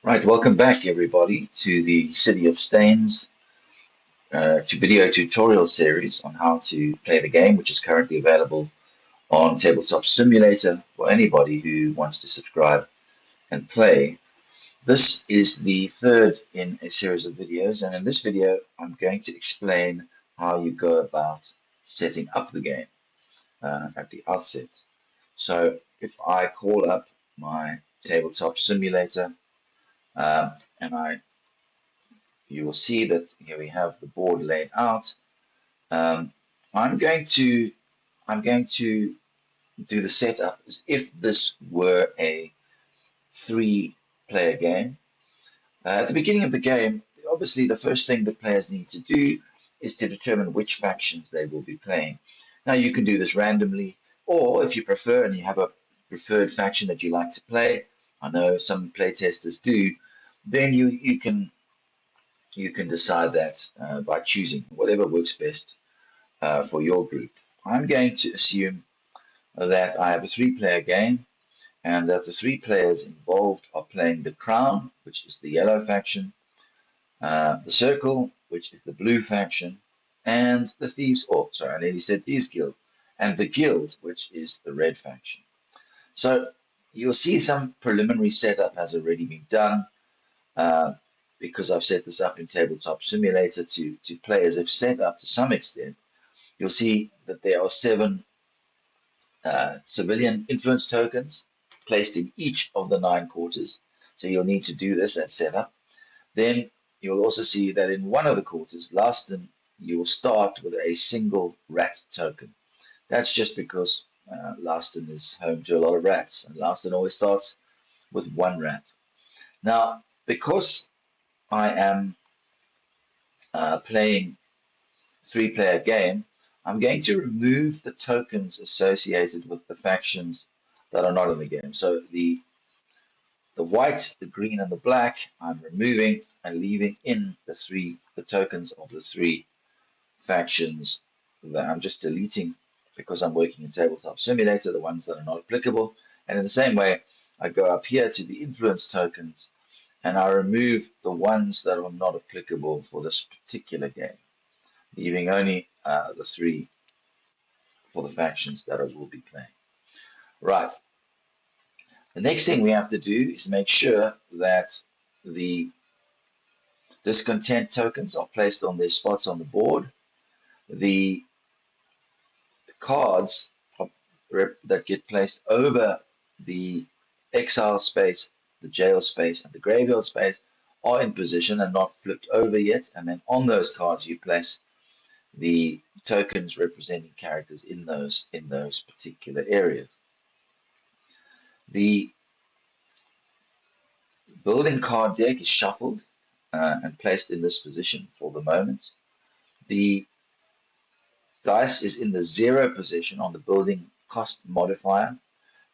Right, welcome back everybody to the City of Stains to video tutorial series on how to play the game, which is currently available on Tabletop Simulator for anybody who wants to subscribe and play. This is the third in a series of videos, and in this video I'm going to explain how you go about setting up the game at the outset. So if I call up my Tabletop Simulator uh, and you will see that here we have the board laid out. Um, I'm going to I'm going to do the setup as if this were a three-player game. At the beginning of the game, obviously the first thing that players need to do is to determine which factions they will be playing. Now you can do this randomly, or if you prefer and you have a preferred faction that you like to play, I know some playtesters do, then you can decide that by choosing whatever works best for your group. I'm going to assume that I have a three-player game and that the three players involved are playing the Crown, which is the yellow faction, the Circle, which is the blue faction, and the Thieves, oh, sorry, I nearly said Thieves Guild, and the Guild, which is the red faction. So you'll see some preliminary setup has already been done. uh, because I've set this up in Tabletop Simulator to play as if set up to some extent. You'll see that there are seven civilian influence tokens placed in each of the nine quarters. So you'll need to do this at setup. Then you'll also see that in one of the quarters, Laston, you will start with a single rat token. That's just because Laston is home to a lot of rats, and Laston always starts with one rat. Now, because I am playing three-player game, I'm going to remove the tokens associated with the factions that are not in the game. So the white, the green, and the black, I'm removing and leaving in the tokens of the three factions that I'm just deleting because I'm working in Tabletop Simulator, the ones that are not applicable. And in the same way, I go up here to the influence tokens and I remove the ones that are not applicable for this particular game, leaving only the three for the factions that I will be playing. Right. The next thing we have to do is make sure that the discontent tokens are placed on their spots on the board. The cards that get placed over the exile space, the jail space, and the graveyard space are in position and not flipped over yet. And then on those cards, you place the tokens representing characters in those particular areas. The building card deck is shuffled and placed in this position for the moment. The dice is in the zero position on the building cost modifier,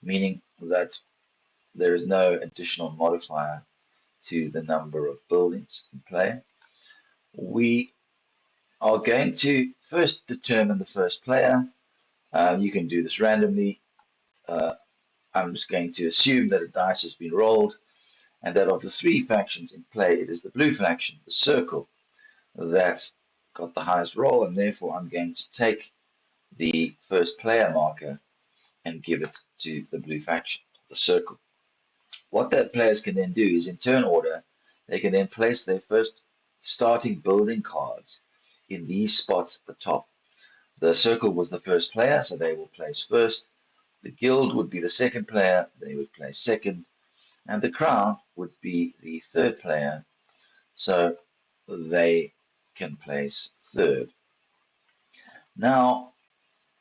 meaning that there is no additional modifier to the number of buildings in play. We are going to first determine the first player. You can do this randomly. Uh, I'm just going to assume that a dice has been rolled and that of the three factions in play, it is the blue faction, the Circle, that got the highest roll, and therefore I'm going to take the first player marker and give it to the blue faction, the Circle. What that players can then do is in turn order, they can then place their first starting building cards in these spots at the top. The Circle was the first player, so they will place first. The Guild would be the second player, they would place second. And the Crown would be the third player, so they can place third. Now,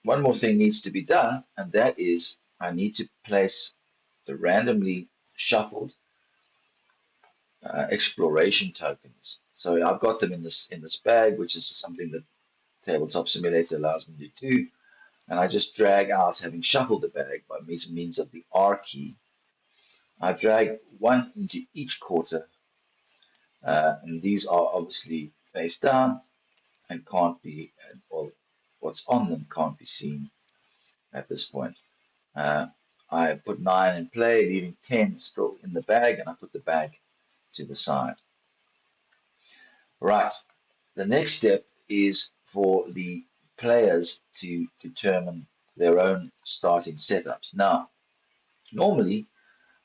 one more thing needs to be done, and that is I need to place the randomly shuffled exploration tokens. So I've got them in this bag, which is something that Tabletop Simulator allows me to do. And I just drag out, having shuffled the bag by means of the R key. I drag one into each quarter, and these are obviously face down and can't be, well, what's on them can't be seen at this point. Uh, I put 9 in play, leaving 10 still in the bag, and I put the bag to the side. Right, the next step is for the players to determine their own starting setups. Now, normally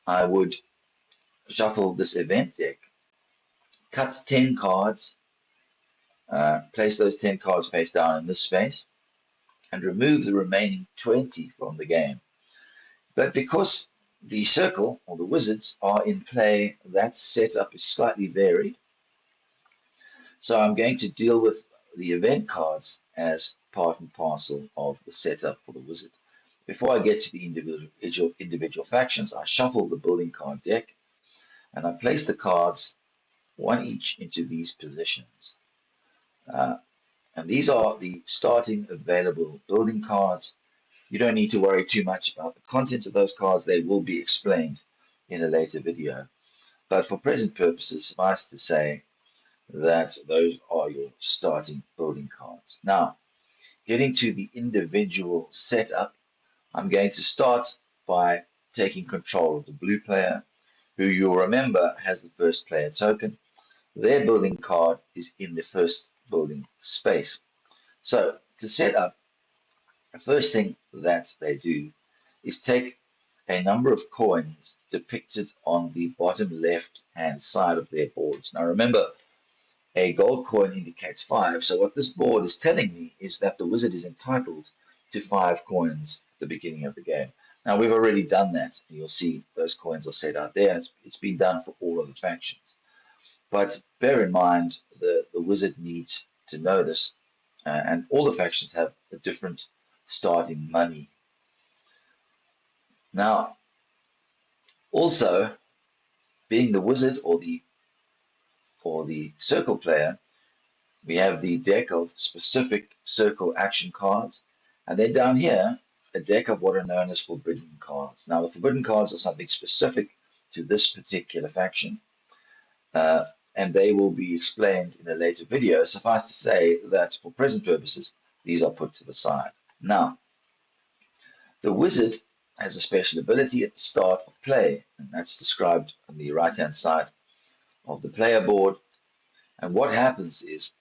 I would shuffle this event deck, cut 10 cards, place those 10 cards face down in this space, and remove the remaining 20 from the game. But because the circle or the wizards are in play, that setup is slightly varied. So I'm going to deal with the event cards as part and parcel of the setup for the wizard. Before I get to the individual factions, I shuffle the building card deck and I place the cards one each into these positions. Uh, and these are the starting available building cards. You don't need to worry too much about the contents of those cards. They will be explained in a later video. But for present purposes, suffice to say that those are your starting building cards. Now, getting to the individual setup, I'm going to start by taking control of the blue player, who you'll remember has the first player token. Their building card is in the first building space. So to set up, the first thing that they do is take a number of coins depicted on the bottom left hand side of their boards. Now remember, a gold coin indicates 5, so what this board is telling me is that the wizard is entitled to 5 coins at the beginning of the game. Now we've already done that, and you'll see those coins are set out there. It's been done for all of the factions. But bear in mind, the wizard needs to know this, and all the factions have a different starting money. Now, also, being the wizard or the circle player, we have the deck of specific circle action cards, and then down here, a deck of what are known as forbidden cards. Now, the forbidden cards are something specific to this particular faction, uh, and they will be explained in a later video. Suffice to say that for present purposes, these are put to the side. Now, the wizard has a special ability at the start of play, and that's described on the right-hand side of the player board. And what happens is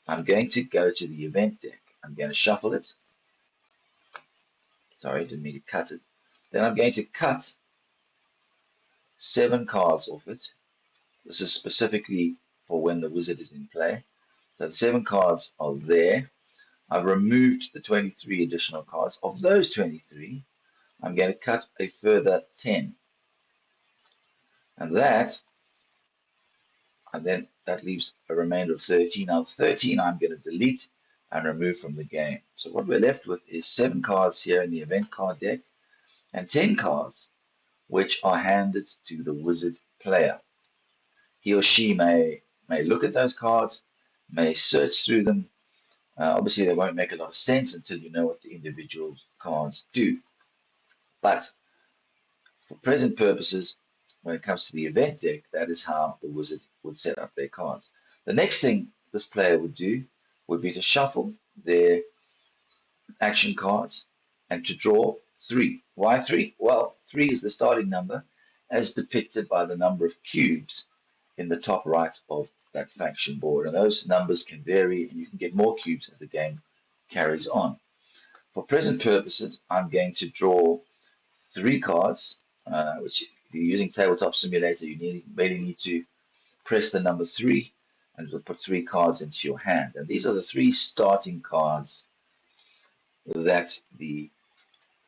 I'm going to go to the event deck. I'm going to shuffle it. Sorry, didn't mean to cut it. Then I'm going to cut 7 cards off it. This is specifically for when the wizard is in play. So the 7 cards are there. I've removed the 23 additional cards. Of those 23, I'm going to cut a further 10. And then that leaves a remainder of 13. Now 13 I'm going to delete and remove from the game. So what we're left with is 7 cards here in the event card deck and 10 cards which are handed to the wizard player. He or she may look at those cards, may search through them. Obviously they won't make a lot of sense until you know what the individual cards do. But for present purposes, when it comes to the event deck, that is how the wizard would set up their cards. The next thing this player would do would be to shuffle their action cards and to draw 3. Why 3? Well, 3 is the starting number as depicted by the number of cubes in the top right of that faction board. And those numbers can vary and you can get more cubes as the game carries on. For present purposes, I'm going to draw 3 cards, which if you're using Tabletop Simulator, you really need to press the number 3 and it'll put 3 cards into your hand. And these are the 3 starting cards that the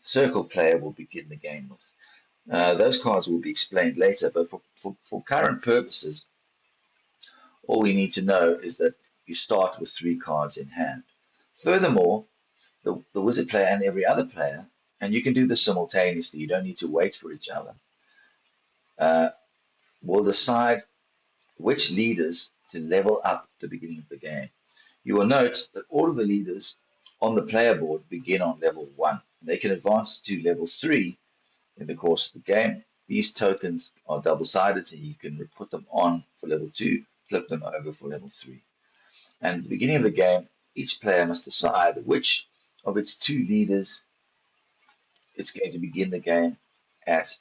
circle player will begin the game with. Those cards will be explained later, but for current purposes, all we need to know is that you start with 3 cards in hand. Furthermore, the wizard player and every other player, and you can do this simultaneously, you don't need to wait for each other, will decide which leaders to level up at the beginning of the game. You will note that all of the leaders on the player board begin on level 1. They can advance to level 3 in the course of the game. These tokens are double-sided, so you can put them on for level 2, flip them over for level 3. And at the beginning of the game, each player must decide which of its 2 leaders is going to begin the game at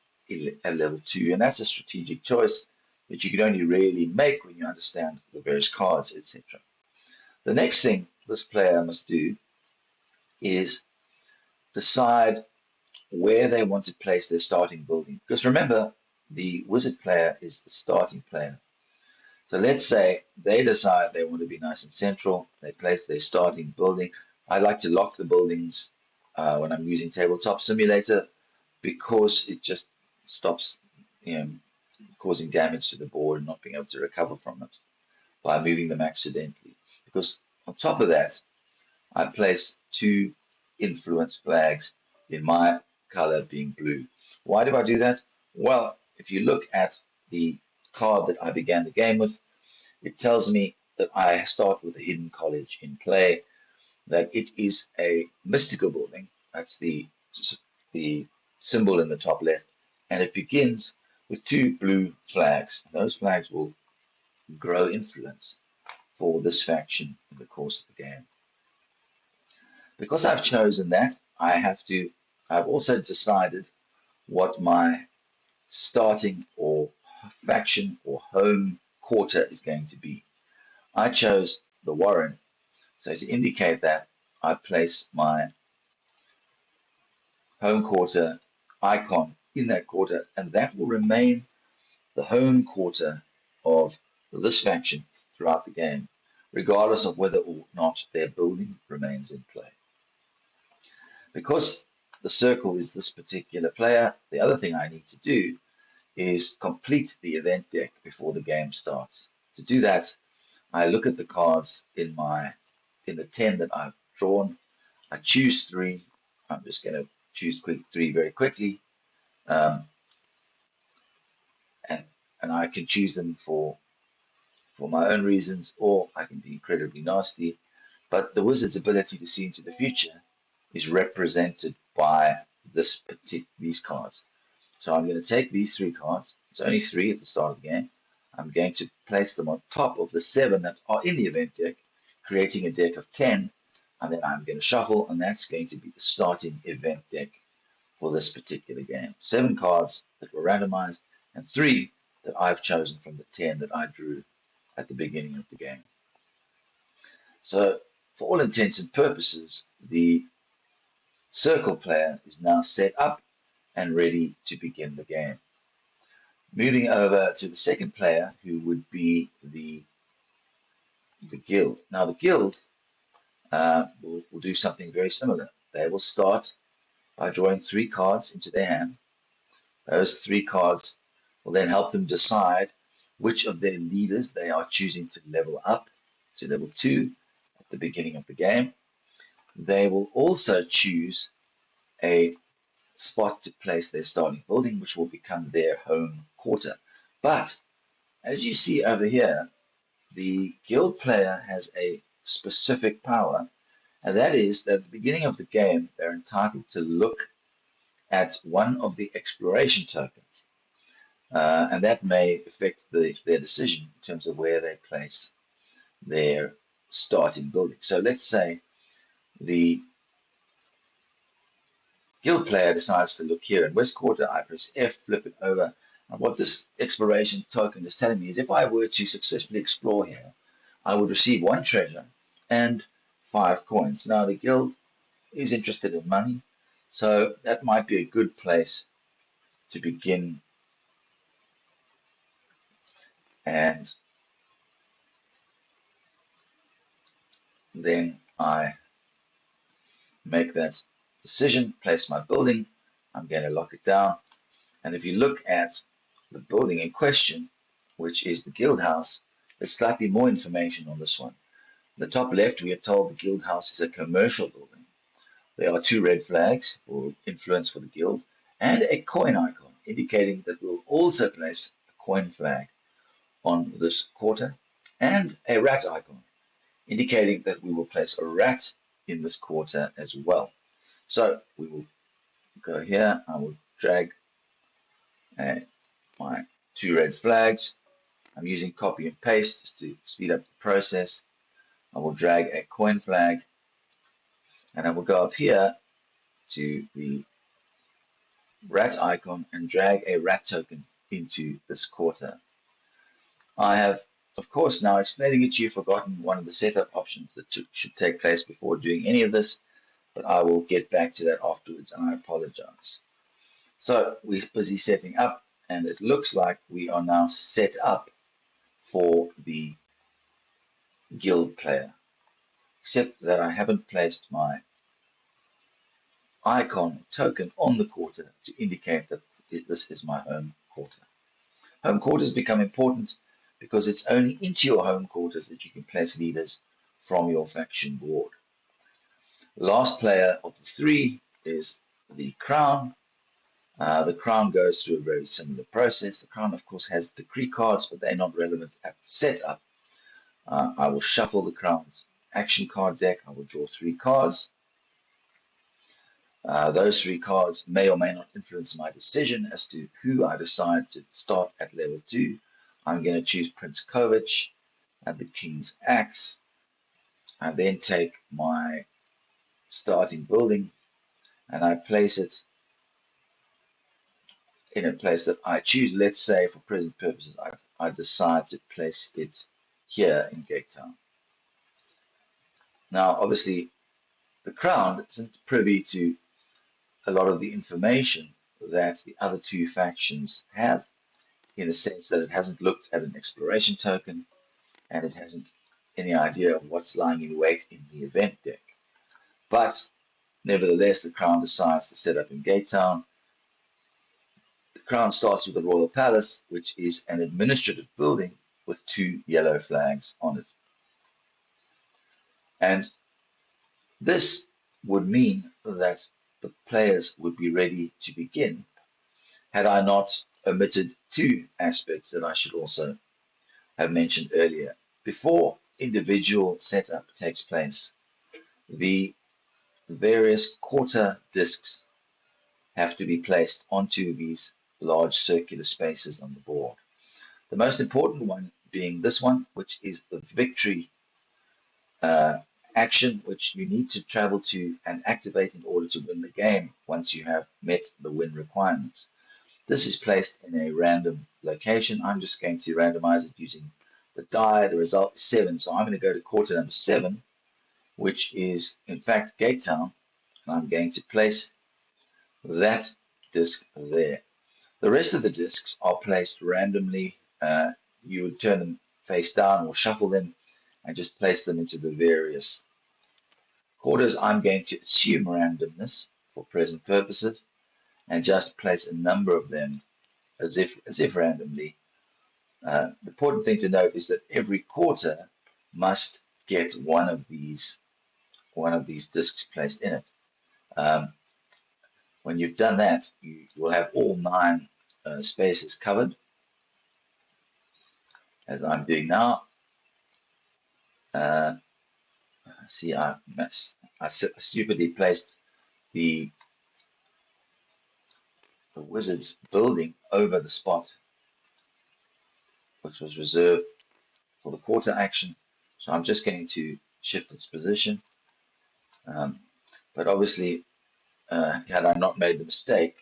level 2. And that's a strategic choice that you can only really make when you understand the various cards, etc. The next thing this player must do is decide where they want to place their starting building. Because remember, the wizard player is the starting player. So let's say they decide they want to be nice and central. They place their starting building. I like to lock the buildings when I'm using Tabletop Simulator because it just stops, you know, causing damage to the board and not being able to recover from it by moving them accidentally. Because on top of that, I place two influence flags in my color being blue. Why do I do that? Well, if you look at the card that I began the game with, it tells me that I start with a hidden college in play, that it is a mystical building. That's the symbol in the top left, and it begins with two blue flags. Those flags will grow influence for this faction in the course of the game. Because I've chosen that, I've also decided what my starting or faction or home quarter is going to be. I chose the Warren, so to indicate that, I place my home quarter icon in that quarter, and that will remain the home quarter of this faction throughout the game, regardless of whether or not their building remains in play. Because the circle is this particular player, the other thing I need to do is complete the event deck before the game starts. To do that, I look at the cards in the 10 that I've drawn. I choose three. I'm just going to choose three very quickly, um, and I can choose them for my own reasons, or I can be incredibly nasty. But the wizard's ability to see into the future is represented by these cards. So I'm going to take these three cards. It's only three at the start of the game. I'm going to place them on top of the seven that are in the event deck, creating a deck of 10. And then I'm going to shuffle, and that's going to be the starting event deck for this particular game. Seven cards that were randomized, and three that I've chosen from the 10 that I drew at the beginning of the game. So, for all intents and purposes, the circle player is now set up and ready to begin the game. Moving over to the second player, who would be the guild. Now, the guild will do something very similar. They will start by drawing three cards into their hand. Those three cards will then help them decide which of their leaders they are choosing to level up to level 2 at the beginning of the game. They will also choose a spot to place their starting building, which will become their home quarter. But as you see over here, the guild player has a specific power, and that is that at the beginning of the game, they're entitled to look at one of the exploration tokens. And that may affect their decision in terms of where they place their starting building. So let's say the guild player decides to look here in West Quarter. I press F, flip it over. And what this exploration token is telling me is if I were to successfully explore here, I would receive one treasure and 5 coins. Now, the guild is interested in money, so that might be a good place to begin. And then I make that decision, place my building. I'm going to lock it down. And if you look at the building in question, which is the guild house, there's slightly more information on this one. In the top left, we are told the guild house is a commercial building. There are 2 red flags for influence for the guild and a coin icon indicating that we'll also place a coin flag on this quarter and a rat icon indicating that we will place a rat in this quarter as well. So we will go here, I will drag my 2 red flags. I'm using copy and paste just to speed up the process. I will drag a coin flag, and I will go up here to the rat icon and drag a rat token into this quarter. I have, of course, now explaining it to you, forgotten one of the setup options that should take place before doing any of this, but I will get back to that afterwards, and I apologize. So we're busy setting up, and it looks like we are now set up for the guild player, except that I haven't placed my icon token on the quarter to indicate that this is my home quarter. Home quarters become important because it's only into your home quarters that you can place leaders from your faction board. The last player of the three is the crown. The crown goes through a very similar process. The crown, of course, has decree cards, but they're not relevant at setup. I will shuffle the crown's action card deck. I will draw 3 cards. Those 3 cards may or may not influence my decision as to who I decide to start at level 2. I'm going to choose Prince Kovich and the King's Axe. I then take my starting building and I place it in a place that I choose. Let's say, for present purposes, I decide to place it here in Gate Town. Now, obviously, the Crown isn't privy to a lot of the information that the other 2 factions have, in the sense that it hasn't looked at an exploration token and it hasn't any idea of what's lying in wait in the event deck. But nevertheless, the Crown decides to set up in Gate Town. The Crown starts with the Royal Palace, which is an administrative building with 2 yellow flags on it. And this would mean that the players would be ready to begin had I not omitted 2 aspects that I should also have mentioned earlier. Before individual setup takes place, the various quarter discs have to be placed onto these large circular spaces on the board. The most important one being this one, which is the victory action, which you need to travel to and activate in order to win the game once you have met the win requirements. This is placed in a random location. I'm just going to randomize it using the die. The result is 7, so I'm going to go to quarter number 7, which is in fact Gate Town, and I'm going to place that disc there. The rest of the discs are placed randomly. You would turn them face down or shuffle them and just place them into the various quarters. I'm going to assume randomness for present purposes and just place a number of them as if randomly. The important thing to note is that every quarter must get one of these discs placed in it. When you've done that, you will have all 9 spaces covered, as I'm doing now. See, I stupidly placed the wizard's building over the spot which was reserved for the quarter action. So I'm just going to shift its position. But obviously, had I not made the mistake,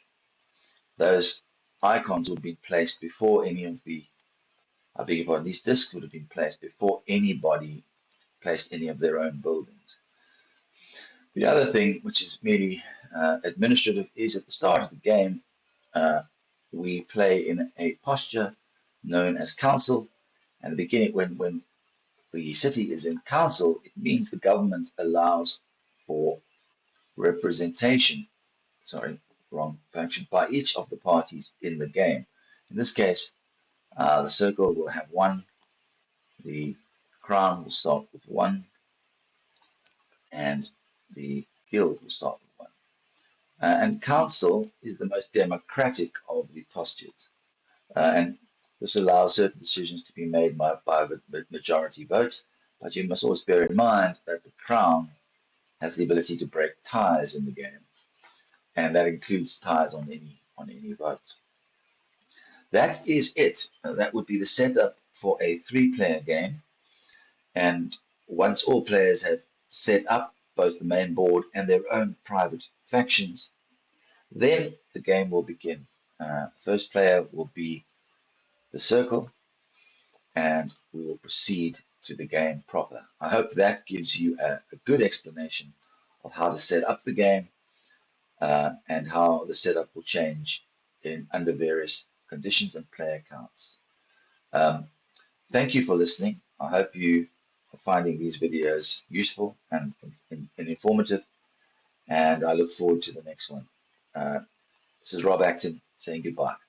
those icons would be placed before any of the, I beg your pardon, these discs would have been placed before anybody placed any of their own buildings. The other thing, which is merely administrative, is at the start of the game, we play in a posture known as council. And the beginning, when the city is in council, it means the government allows for representation, sorry, wrong faction, by each of the parties in the game. In this case, the circle will have 1, the crown will start with 1, and the guild will start with 1. And council is the most democratic of the postures. And this allows certain decisions to be made by the majority vote, but you must always bear in mind that the crown has the ability to break ties in the game, and that includes ties on any vote. That is it. That would be the setup for a 3-player game, and once all players have set up both the main board and their own private factions, then the game will begin. First player will be the circle, and we will proceed to the game proper. I hope that gives you a good explanation of how to set up the game and how the setup will change under various conditions and player counts. Um, Thank you for listening. I hope you are finding these videos useful and informative, and I look forward to the next one. This is Rob Acton saying goodbye.